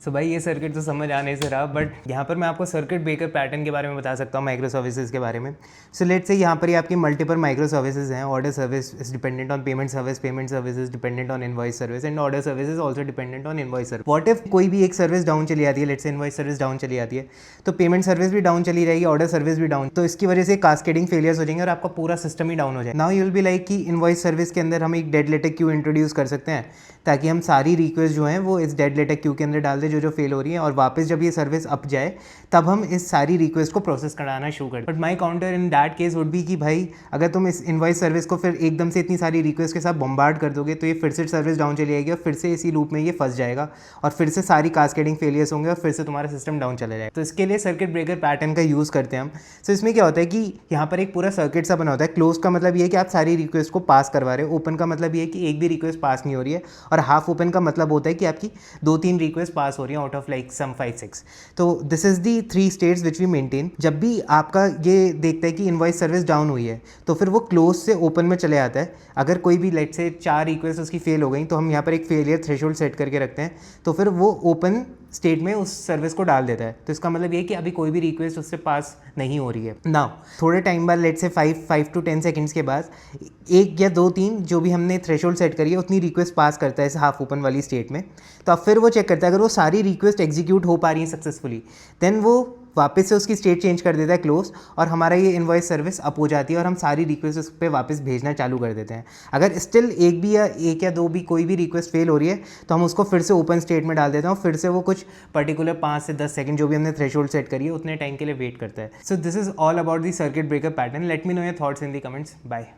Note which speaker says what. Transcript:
Speaker 1: सो भाई ये सर्किट तो समझ आने से रहा, बट यहाँ पर मैं आपको सर्किट ब्रेकर पैटर्न के बारे में बता सकता हूँ माइक्रो सर्विसेज के बारे में। सो लेट्स से यहाँ पर ही आपकी मल्टीपल माइक्रो सर्विसेज हैं। Order service is dependent on payment service is dependent on invoice service and order service is also dependent on invoice service. What if कोई भी एक सर्विस डाउन चली जाती है, let's say invoice service down चली जाती है, तो पेमेंट सर्विस भी डाउन चली रहेगी, ऑर्डर सर्विस भी डाउन, तो इसकी वजह से कास्केडिंग फेलियर्स हो जाएंगे और आपका पूरा सिस्टम ही डाउन हो जाए। Now you will be like कि इनवॉइस सर्विस के अंदर हम एक डेड लेटर क्यू इंट्रोड्यूस कर सकते हैं ताकि हम सारी रिक्वेस्ट जो हैं वो इस डेड लेटर क्यू के अंदर डाल दें जो फेल हो रही है, और वापस जब ये सर्विस अप जाए तब हम इस सारी रिक्वेस्ट को प्रोसेस कराना शुरू कर। But my counter in that case would be कि भाई अगर तुम इस इनवॉइस सर्विस को फिर एकदम से इतनी सारी रिक्वेस्ट के साथ बम्बार्ड कर दोगे तो ये फिर से सर्विस डाउन चली जाएगी और फिर से इसी लूप में ये फंस जाएगा और फिर से सारी कास्केडिंग फेलियर्स होंगे और फिर से तुम्हारा सिस्टम डाउन चला जाएगा। तो इसके लिए सर्किट ब्रेकर पैटर्न का यूज़ करते हैं हम। सो इसमें क्या होता है कि यहाँ पर एक पूरा सर्किट सा बना होता है। क्लोज का मतलब ये है कि आप सारी रिक्वेस्ट को पास करवा रहे हो, ओपन का मतलब ये है कि एक भी रिक्वेस्ट पास नहीं हो रही है, और हाफ ओपन का मतलब होता है कि आपकी 2-3 रिक्वेस्ट पास हो रही है आउट ऑफ लाइक सम 5-6। तो this is the 3 states which we maintain. जब भी आपका ये देखता है कि इनवॉइस सर्विस डाउन हुई है तो फिर वो क्लोज से ओपन में चले आता है। अगर कोई भी लेट से 4 रिक्वेस्ट उसकी फेल हो गई तो हम यहाँ पर एक फेलियर थ्रेशोल्ड सेट करके रखते हैं, तो फिर वो ओपन स्टेट में उस सर्विस को डाल देता है। तो इसका मतलब ये कि अभी कोई भी रिक्वेस्ट उससे पास नहीं हो रही है। नाउ थोड़े टाइम बाद लेट से 5 to 10 सेकंड्स के बाद 1 या 2-3 जो भी हमने थ्रेशोल्ड सेट करी है उतनी रिक्वेस्ट पास करता है इस हाफ ओपन वाली स्टेट में। तो अब फिर वो चेक करता है अगर वो सारी रिक्वेस्ट एग्जीक्यूट हो पा रही हैं सक्सेसफुली, देन वो वापस से उसकी स्टेट चेंज कर देता है क्लोज, और हमारा ये इनवॉइस सर्विस अप हो जाती है और हम सारी रिक्वेस्ट उस पर वापस भेजना चालू कर देते हैं। अगर स्टिल एक या दो भी कोई भी रिक्वेस्ट फेल हो रही है तो हम उसको फिर से ओपन स्टेट में डाल देते हैं और फिर से वो कुछ पर्टिकुलर 5 से 10 सेकंड जो भी हमने थ्रेशोल्ड सेट करी है उतने टाइम के लिए वेट करता है। So this is all about the circuit breaker pattern. Let me know your thoughts in the comments. Bye.